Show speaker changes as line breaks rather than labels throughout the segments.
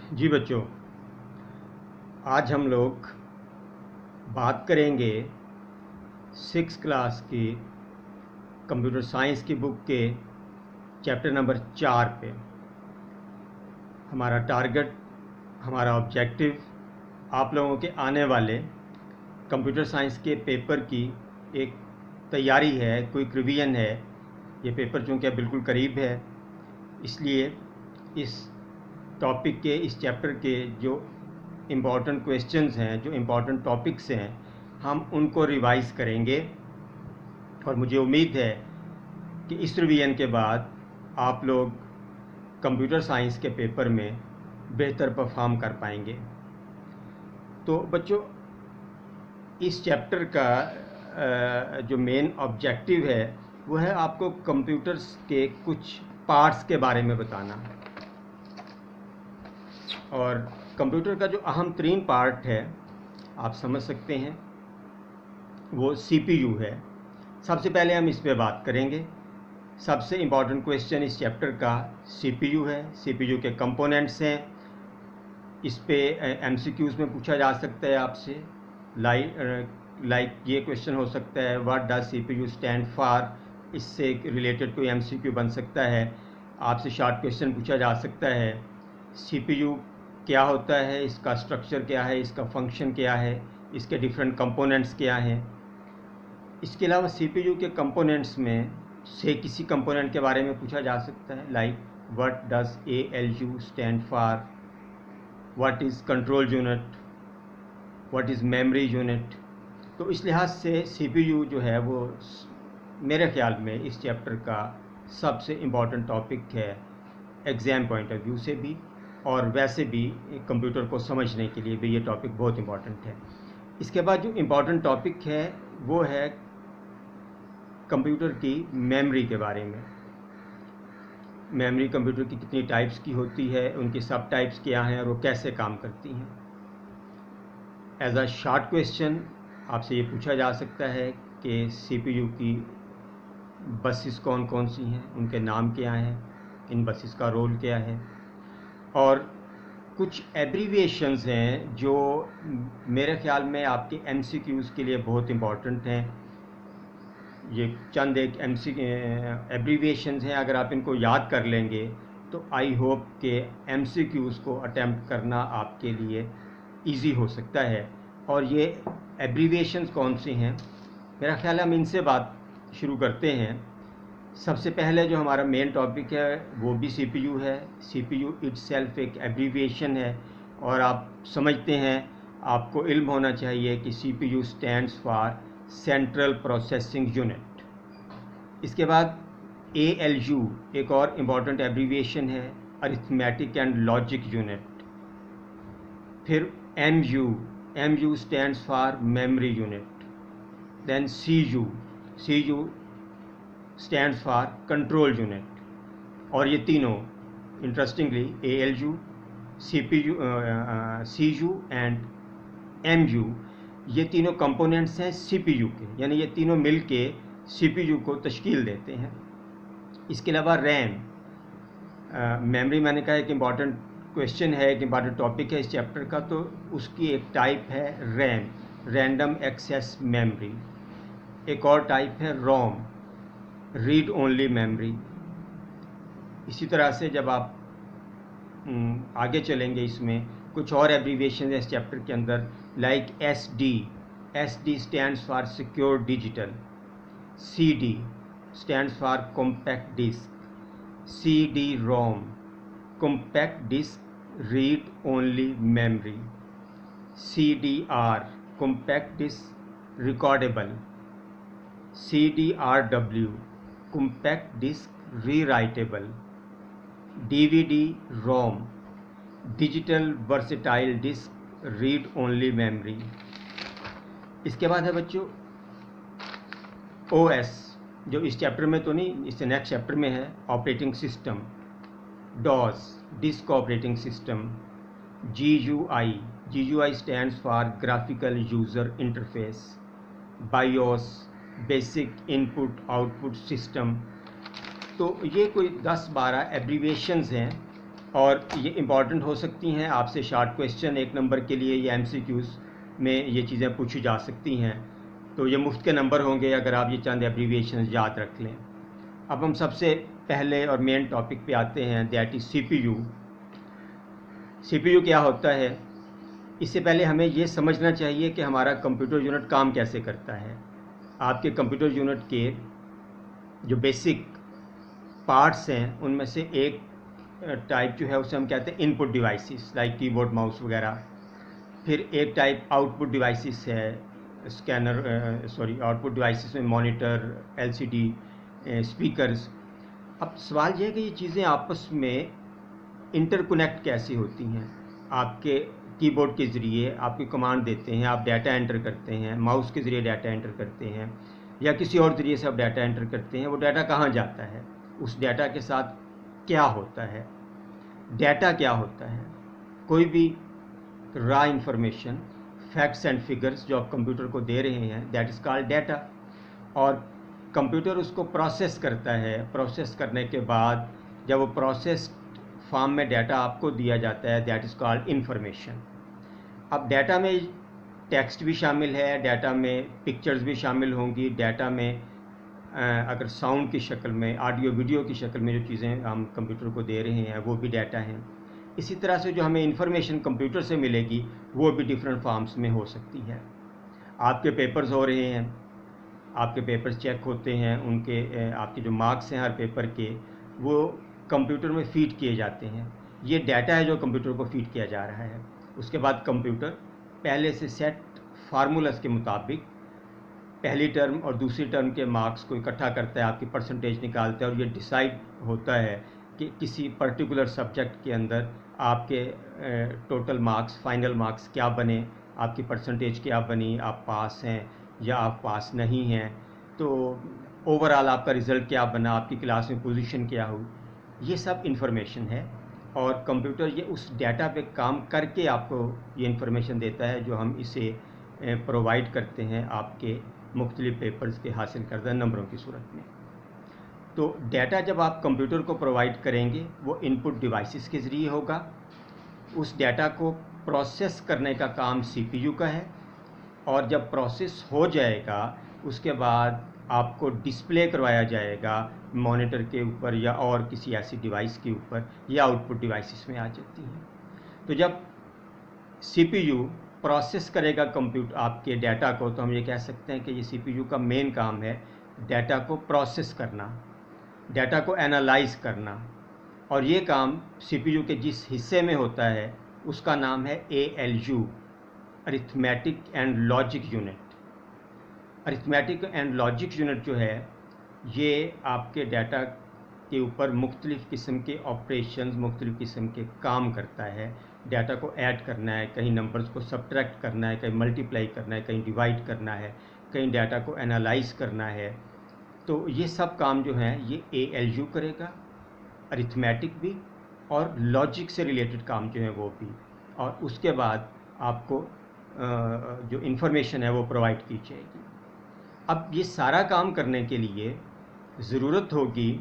जी बच्चों, आज हम लोग बात करेंगे 6 क्लास की कंप्यूटर साइंस की बुक के चैप्टर नंबर 4 पे। हमारा टारगेट, हमारा ऑब्जेक्टिव आप लोगों के आने वाले कंप्यूटर साइंस के पेपर की एक तैयारी है, क्विक रिवीजन है। ये पेपर चूँकि बिल्कुल करीब है, इसलिए इस टॉपिक के, इस चैप्टर के जो इम्पॉर्टेंट क्वेश्चंस हैं, जो इम्पॉर्टेंट टॉपिक्स हैं, हम उनको रिवाइज करेंगे। और मुझे उम्मीद है कि इस रिवीजन के बाद आप लोग कंप्यूटर साइंस के पेपर में बेहतर परफॉर्म कर पाएंगे। तो बच्चों, इस चैप्टर का जो मेन ऑब्जेक्टिव है वो है आपको कंप्यूटर्स के कुछ पार्ट्स के बारे में बताना। और कंप्यूटर का जो अहम तरीन पार्ट है, आप समझ सकते हैं, वो सीपीयू है। सबसे पहले हम इस पे बात करेंगे। सबसे इम्पॉर्टेंट क्वेश्चन इस चैप्टर का सीपीयू है, सीपीयू के कंपोनेंट्स हैं। इस पे एमसीक्यूज़ में पूछा जा सकता है आपसे। लाइक ये क्वेश्चन हो सकता है, what does CPU stand for. इससे रिलेटेड कोई एमसीक्यू बन सकता है। आपसे शॉर्ट क्वेश्चन पूछा जा सकता है, सीपीयू क्या होता है, इसका स्ट्रक्चर क्या है, इसका फंक्शन क्या है, इसके डिफरेंट कंपोनेंट्स क्या हैं। इसके अलावा सीपीयू के कंपोनेंट्स में से किसी कंपोनेंट के बारे में पूछा जा सकता है, like what does ALU stand for, what is control unit, what is memory unit. तो इस लिहाज से सीपीयू जो है वो मेरे ख्याल में इस चैप्टर का सबसे इम्पॉर्टेंट टॉपिक है, एग्ज़ाम पॉइंट ऑफ व्यू से भी और वैसे भी कंप्यूटर को समझने के लिए भी ये टॉपिक बहुत इम्पॉर्टेंट है। इसके बाद जो इम्पॉर्टेंट टॉपिक है वो है कंप्यूटर की मेमोरी के बारे में। मेमोरी कंप्यूटर की कितनी टाइप्स की होती है, उनकी सब टाइप्स क्या हैं और वो कैसे काम करती हैं। एज अ शॉर्ट क्वेश्चन आपसे ये पूछा जा सकता है कि सीपीयू की बसेस कौन कौन सी हैं, उनके नाम क्या हैं, इन बसेस का रोल क्या है। और कुछ एब्रीविएशंस हैं जो मेरे ख्याल में आपके एमसीक्यूज़ के लिए बहुत इम्पॉर्टेंट हैं। ये चंद एक एब्रीविएशंस हैं, अगर आप इनको याद कर लेंगे तो आई होप के एमसीक्यूज़ को अटेम्प्ट करना आपके लिए इजी हो सकता है। और ये एब्रीविएशंस कौन सी हैं, मेरा ख्याल है हम इनसे बात शुरू करते हैं। सबसे पहले जो हमारा मेन टॉपिक है वो भी सीपीयू है। सीपीयू इटसेल्फ एक एब्रीविएशन है और आप समझते हैं, आपको इल्म होना चाहिए कि CPU stands for central processing unit. इसके बाद ALU एक और इम्पॉर्टेंट एब्रीविएशन है, अरिथमेटिक एंड लॉजिक यूनिट। फिर MU stands for memory unit. Then CU stands for control unit. और ये तीनों interestingly ALU, CU and MU ये तीनों कंपोनेंट्स हैं सीपीयू के, यानी ये तीनों मिल के सीपीयू को तश्कील देते हैं। इसके अलावा रैम, मेमोरी मैंने कहा एक इम्पॉर्टेंट क्वेश्चन है, एक इम्पॉर्टेंट टॉपिक है इस चैप्टर का, तो उसकी एक टाइप है रैम, रैंडम एक्सेस मेमोरी। एक और टाइप है रोम, रीड ओनली मेमोरी। इसी तरह से जब आप आगे चलेंगे इसमें कुछ और एब्रीविएशन है इस चैप्टर के अंदर, like SD stands for secure digital. CD stands for compact disc. CD-ROM compact disc read only memory. CDR compact disc recordable. CDRW compact disc rewritable. DVD-ROM digital versatile disc read only memory. इसके बाद है बच्चों OS, जो इस chapter में तो नहीं, इससे नेक्स्ट चैप्टर में है, operating system. DOS disk operating system. GUI stands for graphical user interface. BIOS basic input output system. तो ये कोई 10-12 एब्रीविएशंस हैं और ये इम्पॉर्टेंट हो सकती हैं, आपसे शॉर्ट क्वेश्चन 1 नंबर के लिए या MCQs में ये चीज़ें पूछी जा सकती हैं। तो ये मुफ्त के नंबर होंगे अगर आप ये चंद एब्रीविएशन याद रख लें। अब हम सबसे पहले और मेन टॉपिक पे आते हैं, दैट इज़ CPU। CPU क्या होता है? इससे पहले हमें ये समझना चाहिए कि हमारा कंप्यूटर यूनिट काम कैसे करता है। आपके कंप्यूटर यूनिट के जो बेसिक पार्ट्स हैं उनमें से एक टाइप जो है उसे हम कहते हैं input devices, like keyboard, mouse वगैरह। फिर एक टाइप आउटपुट डिवाइसेस है, आउटपुट डिवाइसेस में मॉनिटर, LCD, स्पीकर्स। अब सवाल यह है कि ये चीज़ें आपस में इंटरकनेक्ट कैसे होती हैं। आपके कीबोर्ड के ज़रिए आपकी कमांड देते हैं, आप डाटा एंटर करते हैं, माउस के ज़रिए डाटा एंटर करते हैं, या किसी और ज़रिए से आप डाटा एंटर करते हैं। वो डाटा कहाँ जाता है, उस डाटा के साथ क्या होता है। डाटा क्या होता है? कोई भी raw information, facts and figures जो आप कंप्यूटर को दे रहे हैं, दैट इज़ कॉल्ड डाटा। और कंप्यूटर उसको प्रोसेस करता है। प्रोसेस करने के बाद जब वो प्रोसेस फॉर्म में डाटा आपको दिया जाता है, दैट इज़ कॉल्ड इंफॉर्मेशन। अब डाटा में टेक्स्ट भी शामिल है, डाटा में पिक्चर्स भी शामिल होंगी, डाटा में अगर साउंड की शक्ल में, ऑडियो वीडियो की शक्ल में जो चीज़ें हम कंप्यूटर को दे रहे हैं वो भी डाटा हैं। इसी तरह से जो हमें इंफॉर्मेशन कंप्यूटर से मिलेगी वो भी डिफरेंट फॉर्म्स में हो सकती है। आपके पेपर्स हो रहे हैं, आपके पेपर्स चेक होते हैं, उनके आपके जो मार्क्स हैं हर पेपर के, वो कंप्यूटर में फीड किए जाते हैं। ये डाटा है जो कंप्यूटर को फीड किया जा रहा है। उसके बाद कंप्यूटर पहले से सेट फार्मूलाज के मुताबिक पहली टर्म और दूसरी टर्म के मार्क्स को इकट्ठा करता है, आपकी परसेंटेज निकालता है, और ये डिसाइड होता है कि किसी पर्टिकुलर सब्जेक्ट के अंदर आपके टोटल मार्क्स, फाइनल मार्क्स क्या बने, आपकी परसेंटेज क्या बनी, आप पास हैं या आप पास नहीं हैं, तो ओवरऑल आपका रिज़ल्ट क्या बना, आपकी क्लास में पोजीशन क्या हुई। ये सब इन्फॉर्मेशन है, और कंप्यूटर ये उस डाटा पे काम करके आपको ये इन्फॉर्मेशन देता है जो हम इसे प्रोवाइड करते हैं आपके मुख्तलिफ पेपर्स के हासिल करदा नंबरों की सूरत में। तो डाटा जब आप कंप्यूटर को प्रोवाइड करेंगे वो इनपुट डिवाइसेस के ज़रिए होगा। उस डाटा को प्रोसेस करने का काम CPU का है, और जब प्रोसेस हो जाएगा उसके बाद आपको डिस्प्ले करवाया जाएगा मॉनिटर के ऊपर या और किसी ऐसी डिवाइस के ऊपर, या आउटपुट डिवाइसेस में आ जाती हैं। तो जब CPU प्रोसेस करेगा कंप्यूटर आपके डाटा को, तो हम ये कह सकते हैं कि ये CPU का मेन काम है डाटा को प्रोसेस करना, डाटा को एनालाइज करना। और ये काम CPU के जिस हिस्से में होता है उसका नाम है ALU, arithmetic and logic unit. Arithmetic and logic unit जो है ये आपके डाटा के ऊपर मुख्तलिफ़ किस्म के ऑपरेशंस, मुख्तलिफ़ किस्म के काम करता है। डाटा को ऐड करना है, कहीं नंबर्स को सब्ट्रैक्ट करना है, कहीं मल्टीप्लाई करना है, कहीं डिवाइड करना है, कहीं डाटा को एनालाइज करना है। तो ये सब काम जो हैं ये ALU करेगा, अरिथमेटिक भी और लॉजिक से रिलेटेड काम जो है वो भी। और उसके बाद आपको जो इन्फॉर्मेशन है वो प्रोवाइड की जाएगी। अब ये सारा काम करने के लिए ज़रूरत होगी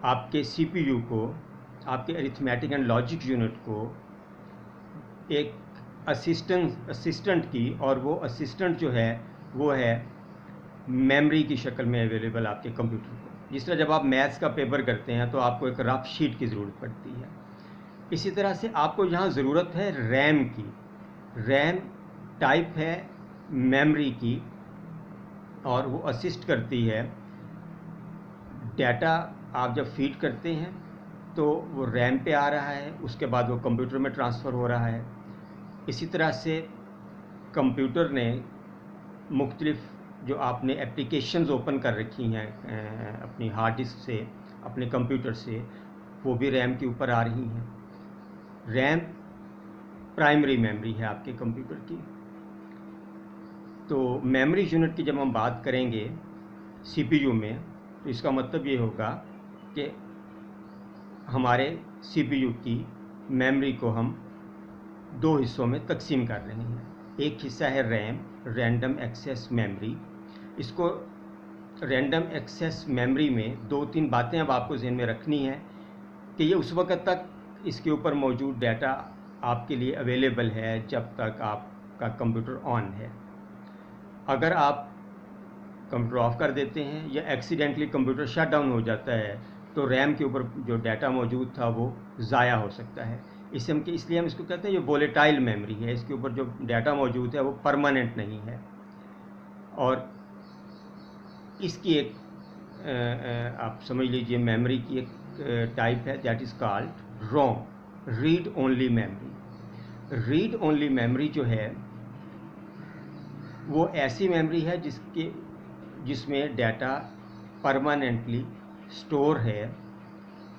आपके CPU को, आपके अरिथमेटिक एंड लॉजिक यूनिट को एक असिस्टेंट की, और वो असिस्टेंट जो है वो है मेमोरी की शक्ल में अवेलेबल आपके कंप्यूटर को। जिस तरह जब आप मैथ्स का पेपर करते हैं तो आपको एक रफ शीट की ज़रूरत पड़ती है, इसी तरह से आपको यहाँ ज़रूरत है रैम की। रैम टाइप है मेमोरी की, और वो असिस्ट करती है। डाटा आप जब फीड करते हैं तो वो रैम पे आ रहा है, उसके बाद वो कंप्यूटर में ट्रांसफ़र हो रहा है। इसी तरह से कंप्यूटर ने मुख्तलिफ़ जो आपने एप्लीकेशंस ओपन कर रखी हैं अपनी हार्ड डिस्क से, अपने कंप्यूटर से, वो भी रैम के ऊपर आ रही हैं। रैम प्राइमरी मेमोरी है आपके कंप्यूटर की। तो मेमोरी यूनिट की जब हम बात करेंगे CPU में, तो इसका मतलब ये होगा कि हमारे CPU की मेमोरी को हम दो हिस्सों में तकसीम कर रहे हैं। एक हिस्सा है रैम, रैंडम एक्सेस मेमोरी। इसको रैंडम एक्सेस मेमोरी में दो तीन बातें अब आपको ज़हन में रखनी है। कि ये उस वक्त तक इसके ऊपर मौजूद डाटा आपके लिए अवेलेबल है जब तक आपका कंप्यूटर ऑन है। अगर आप कंप्यूटर ऑफ कर देते हैं या एक्सीडेंटली कंप्यूटर शट डाउन हो जाता है तो रैम के ऊपर जो डाटा मौजूद था वो ज़ाया हो सकता है। इसलिए हम इसको कहते हैं ये वोलेटाइल मेमोरी है। इसके ऊपर जो डाटा मौजूद है वो परमानेंट नहीं है। और इसकी एक आप समझ लीजिए मेमोरी की एक टाइप है that is called ROM, read only memory. Read only memory जो है वो ऐसी मेमोरी है जिसमें डाटा परमानेंटली स्टोर है,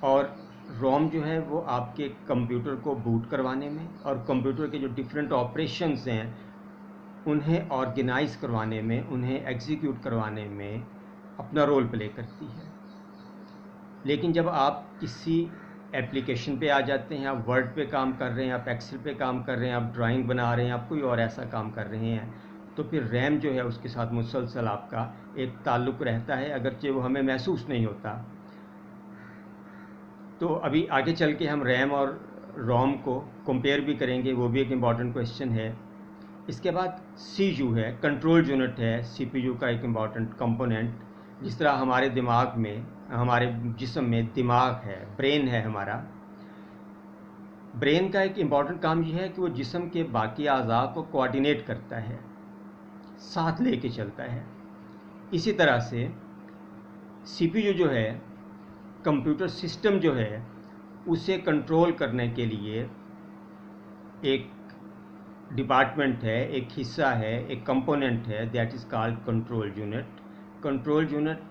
और रोम जो है वो आपके कंप्यूटर को बूट करवाने में और कंप्यूटर के जो डिफरेंट ऑपरेशंस हैं उन्हें ऑर्गेनाइज करवाने में, उन्हें एग्जीक्यूट करवाने में अपना रोल प्ले करती है। लेकिन जब आप किसी एप्लीकेशन पे आ जाते हैं, आप वर्ड पे काम कर रहे हैं, आप एक्सेल पे काम कर रहे हैं, आप ड्राइंग बना रहे हैं, आप कोई और ऐसा काम कर रहे हैं, तो फिर रैम जो है उसके साथ मुसलसल आपका एक ताल्लुक़ रहता है, अगरचे वो हमें महसूस नहीं होता। तो अभी आगे चल के हम रैम और रोम को कंपेयर भी करेंगे, वो भी एक इम्पॉर्टेंट क्वेश्चन है। इसके बाद CPU है, कंट्रोल यूनिट है, CPU का एक इम्पॉर्टेंट कंपोनेंट। जिस तरह हमारे दिमाग में, हमारे जिस्म में दिमाग है, ब्रेन है हमारा, ब्रेन का एक इम्पॉर्टेंट काम यह है कि वो जिस्म के बाकी अज़ा को कोऑर्डिनेट करता है, साथ लेके चलता है। इसी तरह से CPU जो है, कंप्यूटर सिस्टम जो है, उसे कंट्रोल करने के लिए एक डिपार्टमेंट है, एक हिस्सा है, एक कंपोनेंट है that is called control unit. Control unit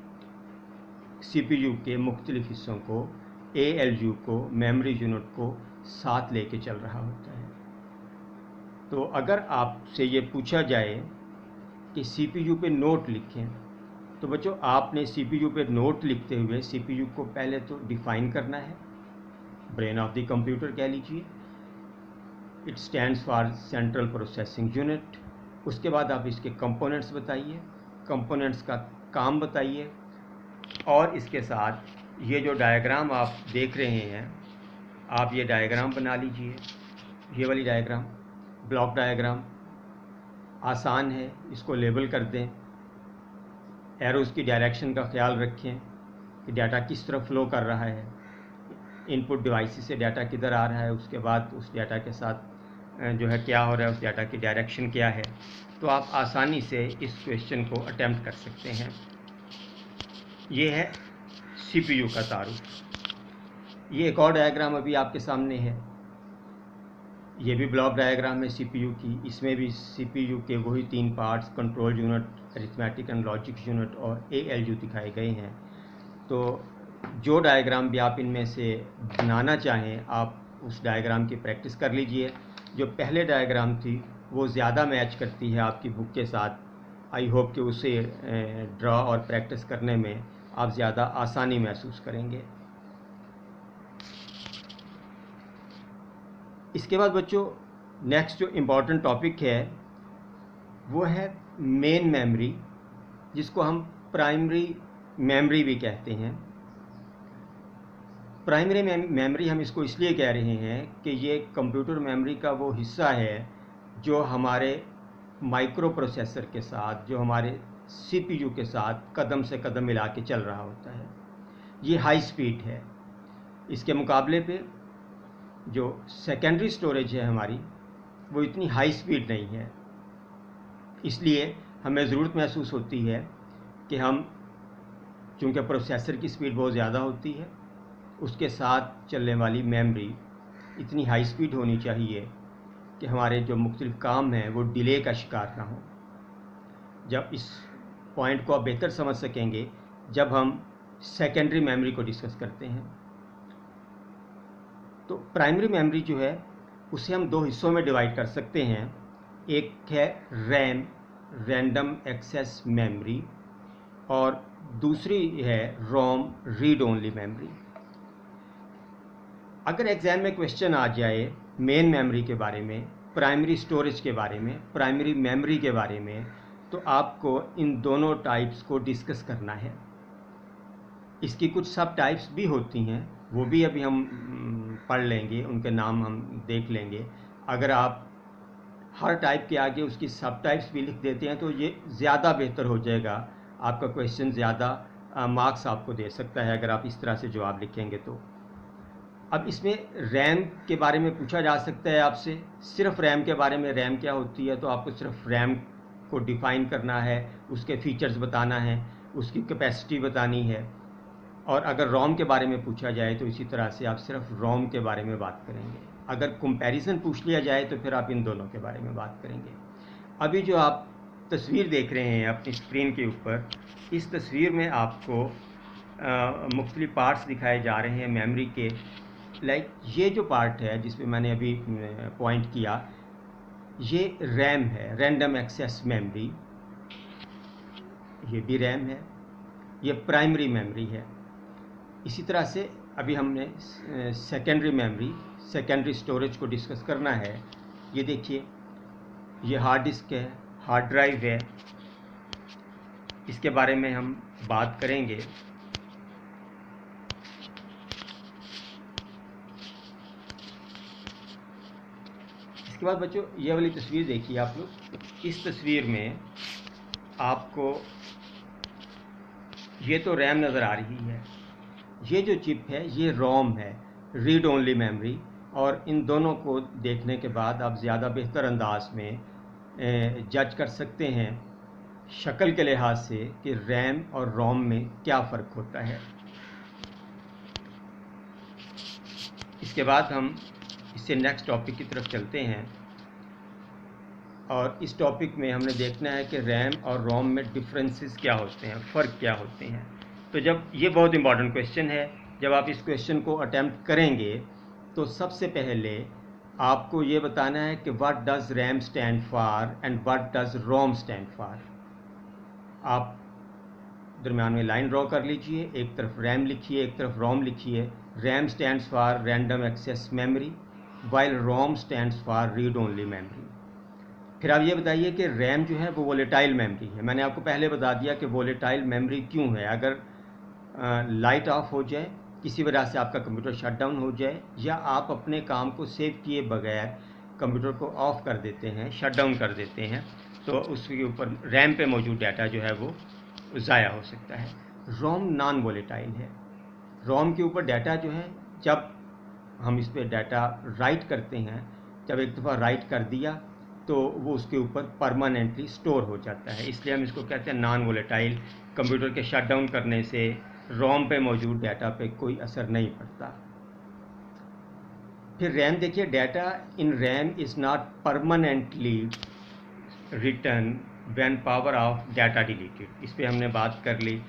CPU के मुख्तलिफ हिस्सों को, ALU को, मेमोरी यूनिट को साथ लेके चल रहा होता है। तो अगर आपसे ये पूछा जाए कि CPU पे नोट लिखें, तो बच्चों आपने CPU पे नोट लिखते हुए CPU को पहले तो डिफ़ाइन करना है, ब्रेन ऑफ द कंप्यूटर कह लीजिए, it stands for central processing unit. उसके बाद आप इसके कंपोनेंट्स बताइए, कंपोनेंट्स का काम बताइए, और इसके साथ ये जो डायग्राम आप देख रहे हैं, आप ये डायग्राम बना लीजिए। ये वाली डायग्राम, ब्लॉक डायग्राम आसान है, इसको लेबल कर दें। एरोज़ की डायरेक्शन का ख्याल रखें कि डाटा किस तरफ फ्लो कर रहा है, इनपुट डिवाइस से डाटा किधर आ रहा है, उसके बाद उस डाटा के साथ जो है क्या हो रहा है, उस डाटा की डायरेक्शन क्या है। तो आप आसानी से इस क्वेश्चन को अटेम्प्ट कर सकते हैं। ये है CPU का तारुफ। ये एक और डायग्राम अभी आपके सामने है, ये भी ब्लॉक डायग्राम है CPU की। इसमें भी CPU के वही 3 parts, control unit, arithmetic and logic unit और ALU दिखाए गए हैं। तो जो डायग्राम भी आप इनमें से बनाना चाहें, आप उस डायग्राम की प्रैक्टिस कर लीजिए। जो पहले डायग्राम थी वो ज़्यादा मैच करती है आपकी बुक के साथ। आई होप कि उसे ड्रा और प्रैक्टिस करने में आप ज़्यादा आसानी महसूस करेंगे। इसके बाद बच्चों नेक्स्ट जो इम्पॉर्टेंट टॉपिक है वो है मेन मेमोरी, जिसको हम प्राइमरी मेमोरी भी कहते हैं। प्राइमरी मेमोरी हम इसको इसलिए कह रहे हैं कि ये कंप्यूटर मेमोरी का वो हिस्सा है जो हमारे माइक्रो प्रोसेसर के साथ, जो हमारे CPU के साथ कदम से कदम मिला के चल रहा होता है। ये हाई स्पीड है। इसके मुकाबले पे जो सेकेंडरी स्टोरेज है हमारी, वो इतनी हाई स्पीड नहीं है। इसलिए हमें ज़रूरत महसूस होती है कि हम, चूँकि प्रोसेसर की स्पीड बहुत ज़्यादा होती है, उसके साथ चलने वाली मेमोरी इतनी हाई स्पीड होनी चाहिए कि हमारे जो मुख्तलिफ काम हैं वो डिले का शिकार ना हो। जब इस पॉइंट को आप बेहतर समझ सकेंगे जब हम सेकेंडरी मेमोरी को डिस्कस करते हैं। तो प्राइमरी मेमोरी जो है उसे हम 2 हिस्सों में डिवाइड कर सकते हैं। एक है रैम, रैंडम एक्सेस मेमोरी, और दूसरी है रोम, रीड ओनली मेमोरी। अगर एग्ज़ाम में क्वेश्चन आ जाए मेन मेमोरी के बारे में, प्राइमरी स्टोरेज के बारे में, प्राइमरी मेमोरी के बारे में, तो आपको इन दोनों टाइप्स को डिस्कस करना है। इसकी कुछ सब टाइप्स भी होती हैं, वो भी अभी हम पढ़ लेंगे, उनके नाम हम देख लेंगे। अगर आप हर टाइप के आगे उसकी सब टाइप्स भी लिख देते हैं तो ये ज़्यादा बेहतर हो जाएगा, आपका क्वेश्चन ज़्यादा मार्क्स आपको दे सकता है अगर आप इस तरह से जवाब लिखेंगे तो। अब इसमें रैम के बारे में पूछा जा सकता है आपसे, सिर्फ रैम के बारे में, रैम क्या होती है, तो आपको सिर्फ रैम को डिफ़ाइन करना है, उसके फीचर्स बताना है, उसकी कैपेसिटी बतानी है। और अगर रोम के बारे में पूछा जाए तो इसी तरह से आप सिर्फ रोम के बारे में बात करेंगे। अगर कंपैरिजन पूछ लिया जाए तो फिर आप इन दोनों के बारे में बात करेंगे। अभी जो आप तस्वीर देख रहे हैं अपनी स्क्रीन के ऊपर, इस तस्वीर में आपको मुख्तलिफ पार्ट्स दिखाए जा रहे हैं मेमोरी के। लाइक ये जो पार्ट है जिसमें मैंने अभी पॉइंट किया, ये रैम है, रैंडम एक्सेस मेमोरी, ये भी रैम है, ये प्राइमरी मेमोरी है। इसी तरह से अभी हमने सेकेंडरी मेमोरी, सेकेंडरी स्टोरेज को डिस्कस करना है। ये देखिए, ये हार्ड डिस्क है, हार्ड ड्राइव है, इसके बारे में हम बात करेंगे। इसके बाद बच्चों ये वाली तस्वीर देखिए आप लोग। इस तस्वीर में आपको ये तो रैम नज़र आ रही है, ये जो चिप है ये रोम है, रीड ओनली मेमोरी। और इन दोनों को देखने के बाद आप ज़्यादा बेहतर अंदाज में जज कर सकते हैं शक्ल के लिहाज से कि रैम और रोम में क्या फ़र्क होता है। इसके बाद हम इससे नेक्स्ट टॉपिक की तरफ चलते हैं, और इस टॉपिक में हमने देखना है कि रैम और रोम में डिफरेंसेस क्या होते हैं, फ़र्क क्या होते हैं। तो जब ये बहुत इंपॉर्टेंट क्वेश्चन है, जब आप इस क्वेश्चन को अटेम्प्ट करेंगे तो सबसे पहले आपको ये बताना है कि what does RAM stand for and what does Rome stand for. आप दरम्यान में लाइन ड्रॉ कर लीजिए, एक तरफ रैम लिखिए, एक तरफ रोम लिखिए। RAM stands for random access memory, while ROM stands for read only memory. फिर आप ये बताइए कि रैम जो है वो वोलेटाइल मेमोरी है। मैंने आपको पहले बता दिया कि वोलेटाइल मेमोरी क्यों है। अगर लाइट ऑफ हो जाए, किसी वजह से आपका कंप्यूटर शट डाउन हो जाए, या आप अपने काम को सेव किए बगैर कंप्यूटर को ऑफ कर देते हैं, शट डाउन कर देते हैं, तो उसके ऊपर रैम पे मौजूद डाटा जो है वो ज़ाया हो सकता है। रोम नॉन वोलेटाइल है। रोम के ऊपर डाटा जो है, जब हम इस पर डाटा राइट करते हैं, जब एक दफ़ा राइट कर दिया तो वो उसके ऊपर परमानेंटली स्टोर हो जाता है, इसलिए हम इसको कहते हैं नॉन वोलेटाइल। कंप्यूटर के शट डाउन करने से रोम पे मौजूद डाटा पे कोई असर नहीं पड़ता। फिर रैम देखिए, data in RAM is not permanently return when power of data deleted. इस पर हमने बात कर ली।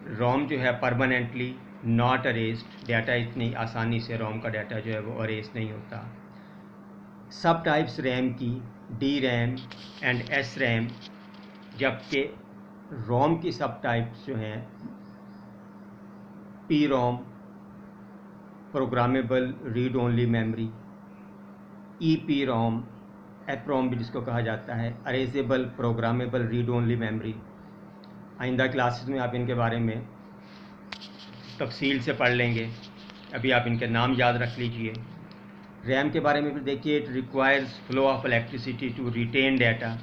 रोम जो है परमानेंटली नॉट अरेस्ड, डाटा इतनी आसानी से रोम का डाटा जो है वो अरेज नहीं होता। सब टाइप्स रैम की, D RAM and S RAM, जबकि रोम की सब टाइप्स जो हैं P ROM, programmable read only memory, E P ROM, EPROM भी जिसको कहा जाता है, erasable programmable read only memory. आइंदा क्लासेस में आप इनके बारे में तफसील से पढ़ लेंगे, अभी आप इनके नाम याद रख लीजिए। रैम के बारे में भी देखिए, it requires flow of electricity to retain data,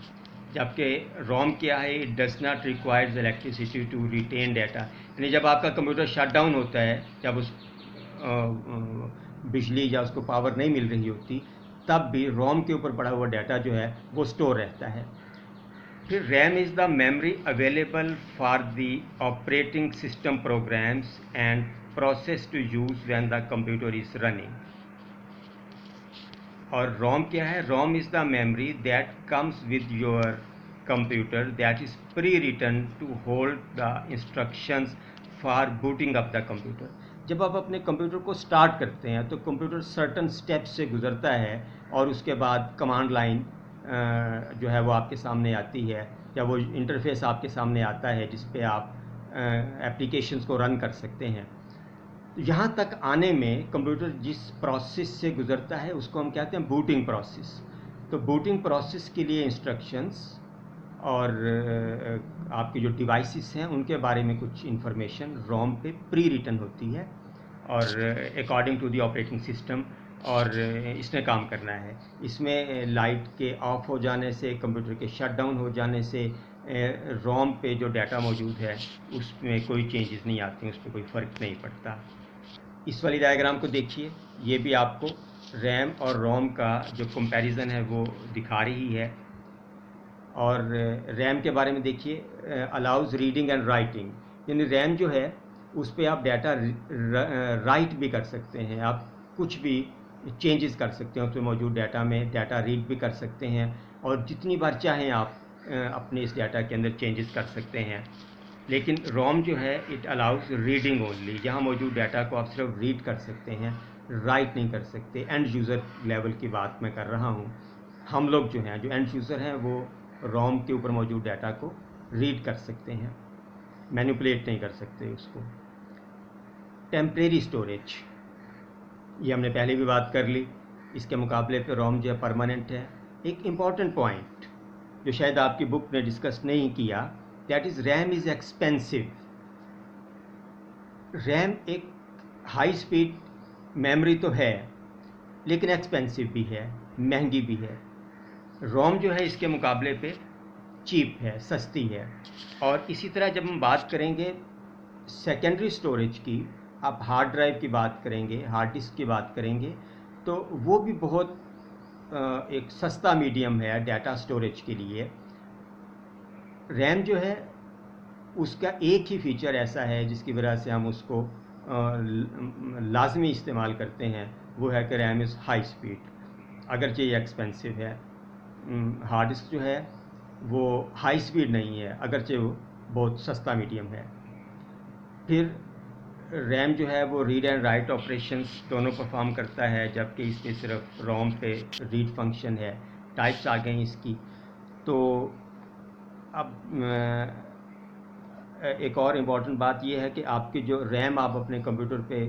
जबकि रोम क्या है, it does not requires electricity to retain data. यानी जब आपका कंप्यूटर शट डाउन होता है, जब उस बिजली या उसको पावर नहीं मिल रही होती, तब भी रोम के ऊपर पड़ा हुआ डाटा जो है वो स्टोर रहता है। फिर RAM is the memory available for the operating system programs and process to use when the computer is running. और रोम क्या है, ROM is the memory that comes with your computer that is pre written to hold the instructions for booting up the computer. जब आप अपने computer को start करते हैं तो कंप्यूटर सर्टन स्टेप्स से गुजरता है, और उसके बाद कमांड लाइन जो है वो आपके सामने आती है, या वो इंटरफेस आपके सामने आता है जिस पे आप एप्लीकेशंस को रन कर सकते हैं। यहाँ तक आने में कंप्यूटर जिस प्रोसेस से गुजरता है उसको हम कहते हैं बूटिंग प्रोसेस। तो बूटिंग प्रोसेस के लिए इंस्ट्रक्शंस और आपके जो डिवाइसेस हैं उनके बारे में कुछ इन्फॉर्मेशन रोम पे प्री रिटन होती है, और according to the operating system, और इसने काम करना है। इसमें लाइट के ऑफ हो जाने से, कंप्यूटर के शट डाउन हो जाने से रोम पे जो डाटा मौजूद है उसमें कोई चेंजेस नहीं आते हैं, उस पर कोई फ़र्क नहीं पड़ता। इस वाली डायग्राम को देखिए, ये भी आपको रैम और रोम का जो कंपैरिजन है वो दिखा रही है। और रैम के बारे में देखिए, अलाउज़ रीडिंग एंड राइटिंग, यानी रैम जो है उस पर आप डाटा राइट भी कर सकते हैं, आप कुछ भी चेंजेस कर सकते हैं उसमें मौजूद डाटा में, डाटा रीड भी कर सकते हैं और जितनी बार चाहें आप अपने इस डाटा के अंदर चेंजेस कर सकते हैं। लेकिन रोम जो है इट अलाउज़ रीडिंग ओनली, यहाँ मौजूद डाटा को आप सिर्फ रीड कर सकते हैं, राइट नहीं कर सकते। एंड यूज़र लेवल की बात मैं कर रहा हूँ। हम लोग जो हैं, जो एंड यूज़र हैं, वो रोम के ऊपर मौजूद डाटा को रीड कर सकते हैं, मैनिपुलेट नहीं कर सकते उसको। टेम्परेरी स्टोरेज, ये हमने पहले भी बात कर ली, इसके मुकाबले पे रोम जो है परमानेंट है। एक इम्पॉर्टेंट पॉइंट जो शायद आपकी बुक ने डिस्कस नहीं किया, that is RAM is expensive. RAM एक हाई स्पीड मेमोरी तो है लेकिन एक्सपेंसिव भी है, महंगी भी है। रोम जो है इसके मुकाबले पे चीप है, सस्ती है। और इसी तरह जब हम बात करेंगे सेकेंडरी स्टोरेज की, आप हार्ड ड्राइव की बात करेंगे, हार्ड डिस्क की बात करेंगे, तो वो भी बहुत एक सस्ता मीडियम है डाटा स्टोरेज के लिए। रैम जो है उसका एक ही फीचर ऐसा है जिसकी वजह से हम उसको लाजमी इस्तेमाल करते हैं, वो है कि रैम इज़ हाई स्पीड, अगरचे ये एक्सपेंसिव है। हार्ड डिस्क जो है वो हाई स्पीड नहीं है, अगरचे वो बहुत सस्ता मीडियम है। फिर रैम जो है वो रीड एंड राइट ऑपरेशंस दोनों परफॉर्म करता है, जबकि इसमें सिर्फ रोम पे रीड फंक्शन है। टाइप्स आ गई इसकी। तो अब एक और इम्पॉर्टेंट बात यह है कि आपकी जो रैम आप अपने कंप्यूटर पे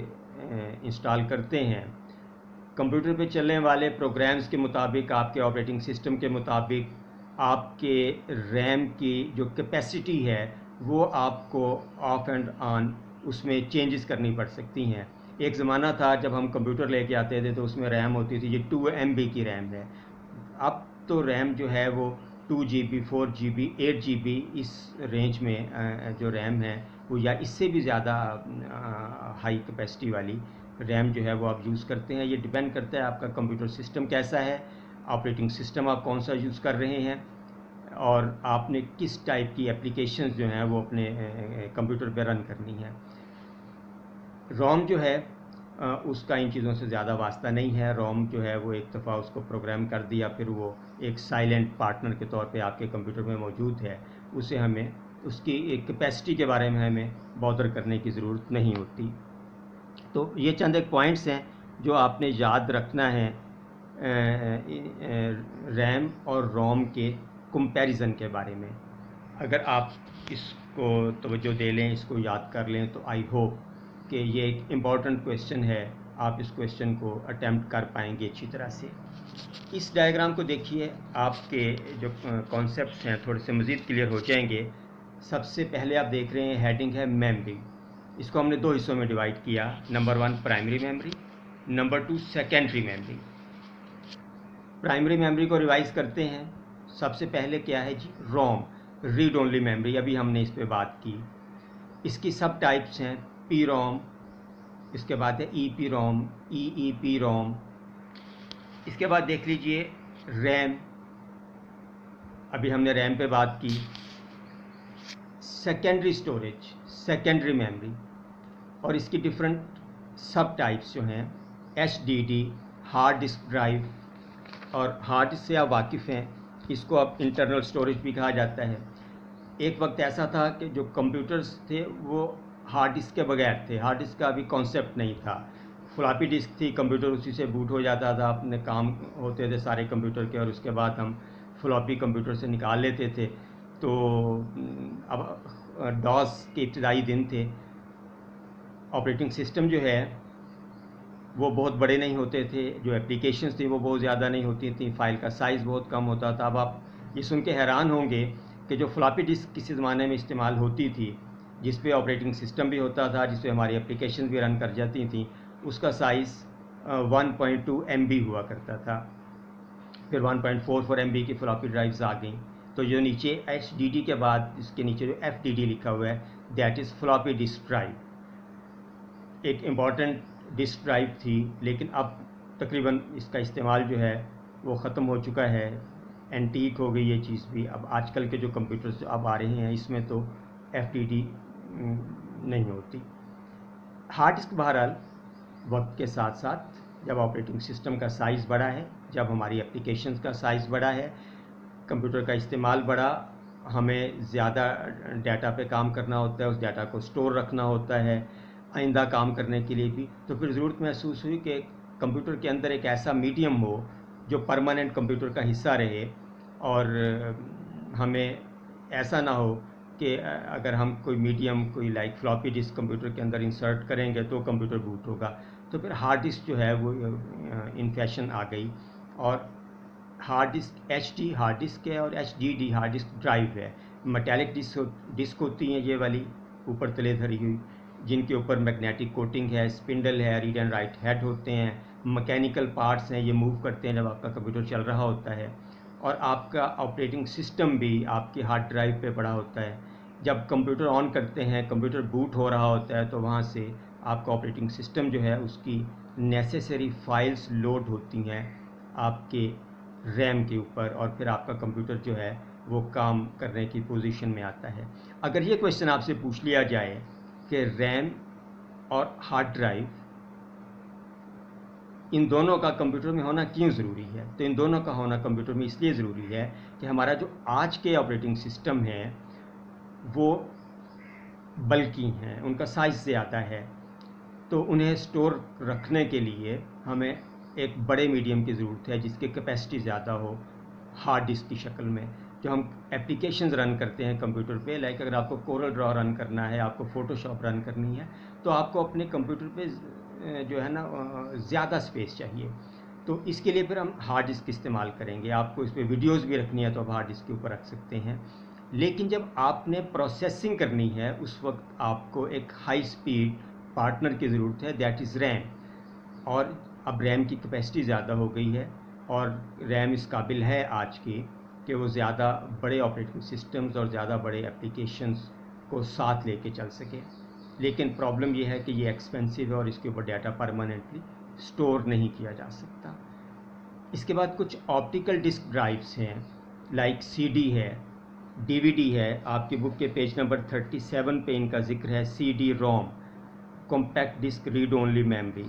इंस्टॉल करते हैं, कंप्यूटर पे चलने वाले प्रोग्राम्स के मुताबिक, आपके ऑपरेटिंग सिस्टम के मुताबिक, आपके रैम की जो कैपेसिटी है वो आपको ऑफ एंड ऑन उसमें चेंजेस करनी पड़ सकती हैं। एक ज़माना था जब हम कंप्यूटर लेके आते थे तो उसमें रैम होती थी, ये 2 MB की रैम है। अब तो रैम जो है वो 2 GB, 4 GB, 8 GB इस रेंज में जो रैम है वो, या इससे भी ज़्यादा हाई कैपेसिटी वाली रैम जो है वो आप यूज़ करते हैं। ये डिपेंड करता है आपका कंप्यूटर सिस्टम कैसा है, ऑपरेटिंग सिस्टम आप कौन सा यूज़ कर रहे हैं, और आपने किस टाइप की एप्लीकेशंस जो हैं वो अपने कंप्यूटर पे रन करनी है। रोम जो है उसका इन चीज़ों से ज़्यादा वास्ता नहीं है। रोम जो है वो एक दफ़ा उसको प्रोग्राम कर दिया, फिर वो एक साइलेंट पार्टनर के तौर पे आपके कंप्यूटर में मौजूद है, उसे हमें उसकी एक कैपेसिटी के बारे में हमें बॉदर करने की ज़रूरत नहीं होती। तो ये चंद एक पॉइंट्स हैं जो आपने याद रखना है रैम और रोम के कंपैरिजन के बारे में। अगर आप इसको तवज्जो दे लें, इसको याद कर लें, तो आई होप कि ये एक इम्पॉर्टेंट क्वेश्चन है, आप इस क्वेश्चन को अटैम्प्ट कर पाएंगे अच्छी तरह से। इस डायग्राम को देखिए, आपके जो कॉन्सेप्ट्स हैं थोड़े से मज़ीद क्लियर हो जाएंगे। सबसे पहले आप देख रहे हैं हेडिंग है मेमोरी। इसको हमने दो हिस्सों में डिवाइड किया, number 1 primary memory, number 2 secondary memory. Primary memory को रिवाइज करते हैं। सबसे पहले क्या है जी, रोम, रीड ओनली मेमोरी, अभी हमने इस पे बात की। इसकी सब टाइप्स हैं, पी रोम, इसके बाद है ई पी रोम, ई पी रोम। इसके बाद देख लीजिए रैम, अभी हमने रैम पे बात की। सेकेंडरी स्टोरेज, सेकेंडरी मेमोरी, और इसकी डिफरेंट सब टाइप्स जो हैं, HDD, हार्ड डिस्क ड्राइव, और हार्ड डिस्क से आप वाकिफ़ हैं, इसको अब इंटरनल स्टोरेज भी कहा जाता है। एक वक्त ऐसा था कि जो कंप्यूटर्स थे वो हार्ड डिस्क के बगैर थे, हार्ड डिस्क का अभी कॉन्सेप्ट नहीं था। फ्लॉपी डिस्क थी, कंप्यूटर उसी से बूट हो जाता था, अपने काम होते थे सारे कंप्यूटर के, और उसके बाद हम फ्लॉपी कंप्यूटर से निकाल लेते थे। तो अब डॉस के इब्तदाई दिन थे। ऑपरेटिंग सिस्टम जो है वो बहुत बड़े नहीं होते थे, जो एप्लीकेशंस थी वो बहुत ज़्यादा नहीं होती थी, फ़ाइल का साइज़ बहुत कम होता था। अब आप ये सुन के हैरान होंगे कि जो फ्लॉपी डिस्क किसी ज़माने में इस्तेमाल होती थी जिस पे ऑपरेटिंग सिस्टम भी होता था, जिस पे हमारी एप्लीकेशन भी रन कर जाती थी, उसका साइज़ 1.2 MB हुआ करता था। फिर 1.44 MB की फ्लॉपी ड्राइव्स आ गई। तो जो नीचे HDD के बाद इसके नीचे जो FDD लिखा हुआ है, that is floppy disk drive. एक इम्पॉर्टेंट डिस्क ड्राइव थी, लेकिन अब तकरीबन इसका इस्तेमाल जो है वो ख़त्म हो चुका है, एंटीक हो गई ये चीज़ भी। अब आजकल के जो कंप्यूटर्स जो अब आ रहे हैं, इसमें तो FDD नहीं होती। हार्ड डिस्क बहरहाल वक्त के साथ साथ जब ऑपरेटिंग सिस्टम का साइज़ बढ़ा है, जब हमारी एप्लीकेशंस का साइज़ बढ़ा है, कंप्यूटर का इस्तेमाल बढ़ा, हमें ज़्यादा डाटा पे काम करना होता है, उस डाटा को स्टोर रखना होता है आइंदा काम करने के लिए भी, तो फिर ज़रूरत महसूस हुई कि कंप्यूटर के अंदर एक ऐसा मीडियम हो जो परमानेंट कंप्यूटर का हिस्सा रहे, और हमें ऐसा ना हो कि अगर हम कोई मीडियम, कोई लाइक फ्लॉपी डिस्क कंप्यूटर के अंदर इंसर्ट करेंगे तो कंप्यूटर बूट होगा। तो फिर हार्ड डिस्क जो है वो इन फैशन आ गई, और hard disk HD hard disk है और HDD हार्ड डिस्क ड्राइव है। मेटालिक डिस्क होती हैं ये वाली, ऊपर तले धरी हुई, जिनके ऊपर मैग्नेटिक कोटिंग है, स्पिंडल है, रीड एंड राइट हेड होते हैं, मैकेनिकल पार्ट्स हैं, ये मूव करते हैं जब आपका कंप्यूटर चल रहा होता है, और आपका ऑपरेटिंग सिस्टम भी आपकी हार्ड ड्राइव पे पड़ा होता है। जब कंप्यूटर ऑन करते हैं, कंप्यूटर बूट हो रहा होता है, तो वहाँ से आपका ऑपरेटिंग सिस्टम जो है उसकी नेसेसरी फाइल्स लोड होती हैं आपके रैम के ऊपर, और फिर आपका कंप्यूटर जो है वो काम करने की पोजीशन में आता है। अगर ये क्वेश्चन आपसे पूछ लिया जाए कि रैम और हार्ड ड्राइव इन दोनों का कंप्यूटर में होना क्यों ज़रूरी है, तो इन दोनों का होना कंप्यूटर में इसलिए ज़रूरी है कि हमारा जो आज के ऑपरेटिंग सिस्टम है वो बल्कि हैं, उनका साइज़ ज़्यादा है, तो उन्हें स्टोर रखने के लिए हमें एक बड़े मीडियम की ज़रूरत है जिसकी कैपेसिटी ज़्यादा हो, हार्ड डिस्क की शक्ल में। जो हम एप्लीकेशंस रन करते हैं कंप्यूटर पे, लाइक अगर आपको कोरल ड्रॉ रन करना है, आपको फ़ोटोशॉप रन करनी है, तो आपको अपने कंप्यूटर पे जो है ना ज़्यादा स्पेस चाहिए। तो इसके लिए फिर हम हार्ड डिस्क इस्तेमाल करेंगे। आपको इस पर वीडियोज़ भी रखनी है तो आप हार्ड डिस्क के ऊपर रख सकते हैं। लेकिन जब आपने प्रोसेसिंग करनी है, उस वक्त आपको एक हाई स्पीड पार्टनर की ज़रूरत है, दैट इज़ रैम। और अब रैम की कैपेसिटी ज़्यादा हो गई है, और रैम इस काबिल है आज की कि वो ज़्यादा बड़े ऑपरेटिंग सिस्टम्स और ज़्यादा बड़े एप्लीकेशंस को साथ लेके चल सके। लेकिन प्रॉब्लम ये है कि ये एक्सपेंसिव है और इसके ऊपर डाटा परमानेंटली स्टोर नहीं किया जा सकता। इसके बाद कुछ ऑप्टिकल डिस्क ड्राइव्स हैं, लाइक CD है, DVD है। आपकी बुक के पेज नंबर 37 पे इनका जिक्र है, CD-ROM, compact disc read only memory.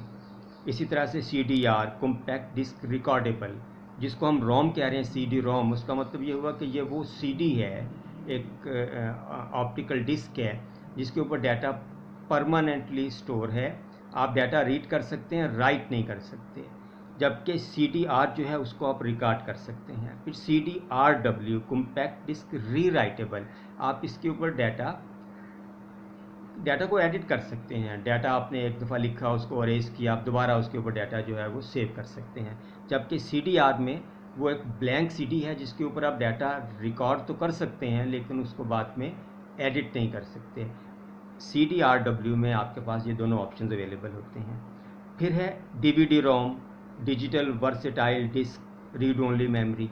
इसी तरह से CDR, कॉम्पैक्ट डिस्क रिकॉर्डेबल, जिसको हम रोम कह रहे हैं, CD-ROM, उसका मतलब ये हुआ कि ये वो CD है, एक ऑप्टिकल डिस्क है जिसके ऊपर डाटा परमानेंटली स्टोर है। आप डाटा रीड कर सकते हैं, राइट नहीं कर सकते। जबकि CDR जो है उसको आप रिकॉर्ड कर सकते हैं। फिर CDRW, कॉम्पैक्ट डिस्क री राइटेबल, आप इसके ऊपर डाटा को एडिट कर सकते हैं। डाटा आपने एक दफ़ा लिखा, उसको अरेज किया, आप दोबारा उसके ऊपर डाटा जो है वो सेव कर सकते हैं। जबकि CDR में वो एक ब्लैंक CD है जिसके ऊपर आप डाटा रिकॉर्ड तो कर सकते हैं लेकिन उसको बाद में एडिट नहीं कर सकते। CDRW में आपके पास ये दोनों ऑप्शन अवेलेबल होते हैं। फिर है DVD-ROM, digital versatile disc read only memory.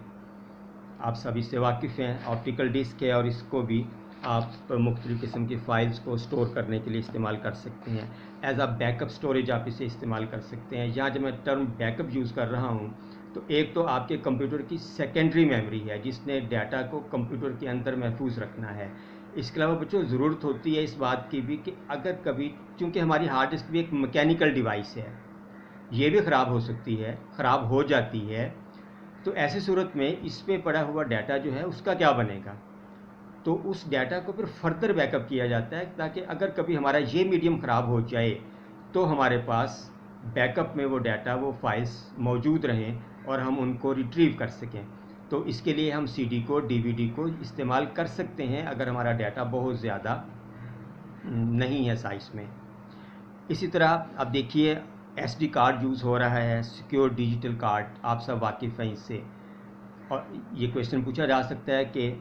आप सभी से वाकिफ़ हैं, ऑप्टिकल डिस्क है और इसको भी आप मुख्तलिफ़ किस्म की फ़ाइल्स को स्टोर करने के लिए इस्तेमाल कर सकते हैं। एज अ बैकअप स्टोरेज आप इसे इस्तेमाल कर सकते हैं। यहाँ जब मैं टर्म बैकअप यूज़ कर रहा हूँ, तो एक तो आपके कंप्यूटर की सेकेंडरी मेमोरी है जिसने डाटा को कंप्यूटर के अंदर महफूज रखना है। इसके अलावा बच्चों ज़रूरत होती है इस बात की भी कि अगर कभी, चूँकि हमारी हार्ड डिस्क भी एक मैकेनिकल डिवाइस है, ये भी ख़राब हो सकती है, ख़राब हो जाती है, तो ऐसी सूरत में इस पे पड़ा हुआ डाटा जो है उसका क्या बनेगा। तो उस डाटा को फिर फर्दर बैकअप किया जाता है ताकि अगर कभी हमारा ये मीडियम ख़राब हो जाए तो हमारे पास बैकअप में वो डाटा, वो फाइल्स मौजूद रहें और हम उनको रिट्रीव कर सकें। तो इसके लिए हम CD को, DVD को इस्तेमाल कर सकते हैं अगर हमारा डाटा बहुत ज़्यादा नहीं है साइज़ में। इसी तरह अब देखिए SD कार्ड यूज़ हो रहा है, सिक्योर डिजिटल कार्ड, आप सब वाकिफ़ हैं इससे। और ये क्वेश्चन पूछा जा सकता है कि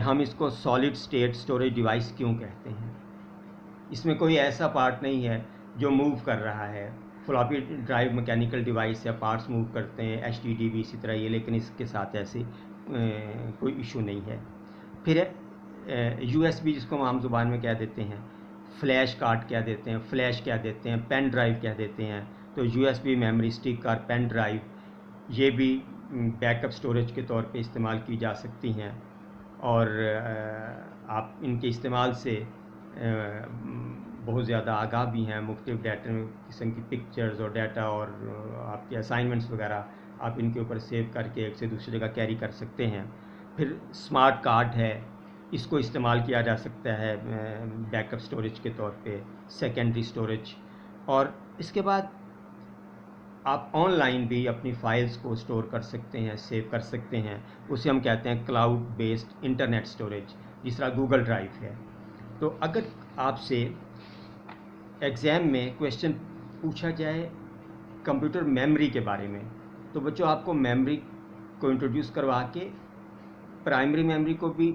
हम इसको सॉलिड स्टेट स्टोरेज डिवाइस क्यों कहते हैं। इसमें कोई ऐसा पार्ट नहीं है जो मूव कर रहा है। फ्लॉपी ड्राइव मैकेनिकल डिवाइस है, पार्ट्स मूव करते हैं, एचडीडी भी इसी तरह ये, लेकिन इसके साथ ऐसे कोई इशू नहीं है। फिर यूएसबी जिसको हम आम ज़ुबान में कह देते हैं, फ्लैश कार्ड कह देते हैं, फ्लैश कह देते हैं, पेन ड्राइव कह देते हैं। तो यूएसबी मेमोरी स्टिक और पेन ड्राइव ये भी बैकअप स्टोरेज के तौर पे इस्तेमाल की जा सकती हैं, और आप इनके इस्तेमाल से बहुत ज़्यादा आगाह भी हैं। मुख्तलिफ़ डाटा किस्म की पिक्चर्स और डाटा और आपके असाइनमेंट्स वगैरह आप इनके ऊपर सेव करके एक से दूसरी जगह कैरी कर सकते हैं। फिर स्मार्ट कार्ड है, इसको इस्तेमाल किया जा सकता है बैकअप स्टोरेज के तौर पे, सेकेंडरी स्टोरेज। और इसके बाद आप ऑनलाइन भी अपनी फ़ाइल्स को स्टोर कर सकते हैं, सेव कर सकते हैं। उसे हम कहते हैं क्लाउड बेस्ड इंटरनेट स्टोरेज, जिस तरह गूगल ड्राइव है। तो अगर आपसे एग्ज़ाम में क्वेश्चन पूछा जाए कंप्यूटर मेमोरी के बारे में, तो बच्चों आपको मेमोरी को इंट्रोड्यूस करवा के प्राइमरी मेमोरी को भी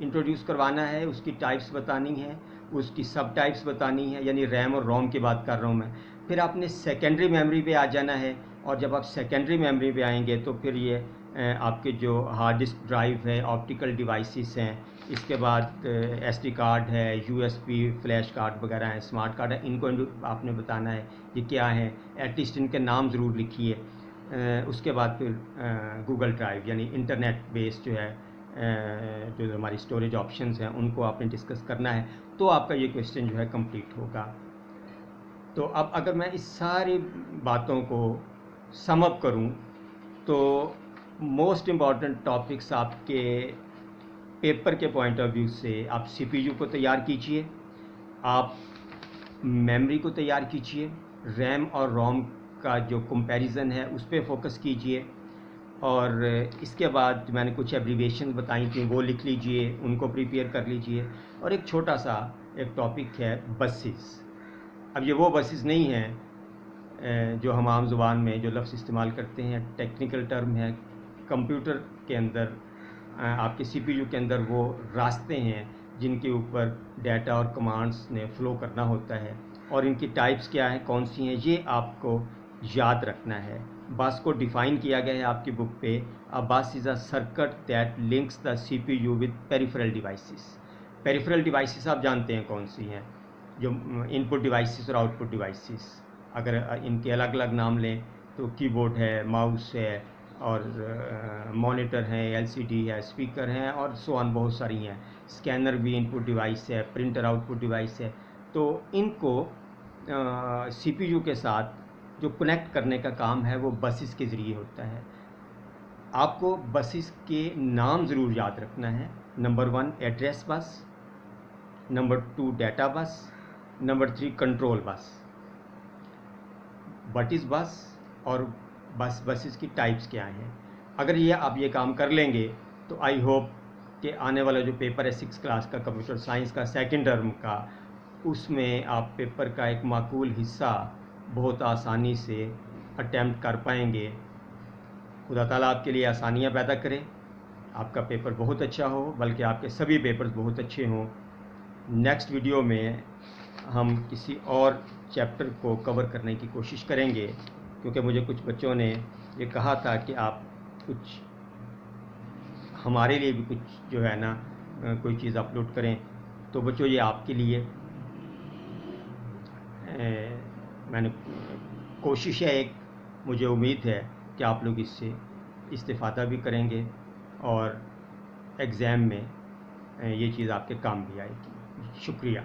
इंट्रोड्यूस करवाना है, उसकी टाइप्स बतानी है, उसकी सब टाइप्स बतानी है, यानी रैम और रोम की बात कर रहा हूँ मैं। फिर आपने सेकेंडरी मेमोरी पे आ जाना है, और जब आप सेकेंडरी मेमोरी पे आएंगे तो फिर ये आपके जो हार्ड डिस्क ड्राइव है, ऑप्टिकल डिवाइसेस हैं, इसके बाद एसडी कार्ड है, यूएसबी फ्लैश कार्ड वगैरह हैं, स्मार्ट कार्ड है, इनको आपने बताना है ये क्या है, एटलीस्ट इनके नाम ज़रूर लिखिए। उसके बाद फिर गूगल ड्राइव यानी इंटरनेट बेस्ड जो है जो हमारी स्टोरेज ऑप्शंस हैं उनको आपने डिस्कस करना है, तो आपका ये क्वेश्चन जो है कंप्लीट होगा। तो अब अगर मैं इस सारी बातों को सम अप करूं, तो मोस्ट इम्पॉर्टेंट टॉपिक्स आपके पेपर के पॉइंट ऑफ व्यू से, आप सीपीयू को तैयार कीजिए, आप मेमोरी को तैयार कीजिए, रैम और रोम का जो कंपैरिजन है उस पर फोकस कीजिए, और इसके बाद मैंने कुछ एब्रीविएशन बताई थी वो लिख लीजिए, उनको प्रिपेयर कर लीजिए। और एक छोटा सा एक टॉपिक है बसेस। अब ये वो बसेस नहीं हैं जो हम आम ज़ुबान में जो लफ्ज़ इस्तेमाल करते हैं, टेक्निकल टर्म है। कंप्यूटर के अंदर आपके सीपीयू के अंदर वो रास्ते हैं जिनके ऊपर डाटा और कमांड्स ने फ़्लो करना होता है, और इनकी टाइप्स क्या हैं, कौन सी हैं, ये आपको याद रखना है। बस को डिफ़ाइन किया गया है आपकी बुक पे, a bus is a circuit that links the CPU with peripheral devices. Peripheral devices आप जानते हैं कौन सी हैं, जो इनपुट डिवाइसेस और आउटपुट डिवाइसेस। अगर इनके अलग अलग नाम लें तो कीबोर्ड है, माउस है, और मॉनिटर है, एलसीडी है, स्पीकर हैं, और सो ऑन बहुत सारी हैं। स्कैनर भी इनपुट डिवाइस है, प्रिंटर आउटपुट डिवाइस है। तो इनको सीपीयू के साथ जो कनेक्ट करने का काम है वो बसेस के ज़रिए होता है। आपको बसेस के नाम ज़रूर याद रखना है। Number 1 address bus, number 2 data बस, number 3 control bus. What is बस और बसेस की टाइप्स क्या हैं। अगर ये आप ये काम कर लेंगे तो आई होप कि आने वाला जो पेपर है 6th क्लास का कंप्यूटर साइंस का सेकंड टर्म का, उसमें आप पेपर का एक माकूल हिस्सा बहुत आसानी से अटैम्प्ट कर पाएंगे। खुदा ताला आपके लिए आसानियाँ पैदा करें, आपका पेपर बहुत अच्छा हो, बल्कि आपके सभी पेपर्स बहुत अच्छे हों। नेक्स्ट वीडियो में हम किसी और चैप्टर को कवर करने की कोशिश करेंगे, क्योंकि मुझे कुछ बच्चों ने ये कहा था कि आप कुछ हमारे लिए भी कुछ जो है ना कोई चीज़ अपलोड करें। तो बच्चों ये आपके लिए मैंने कोशिश है एक, मुझे उम्मीद है कि आप लोग इससे इस्तेफ़ादा भी करेंगे और एग्ज़ाम में ये चीज़ आपके काम भी आएगी। शुक्रिया।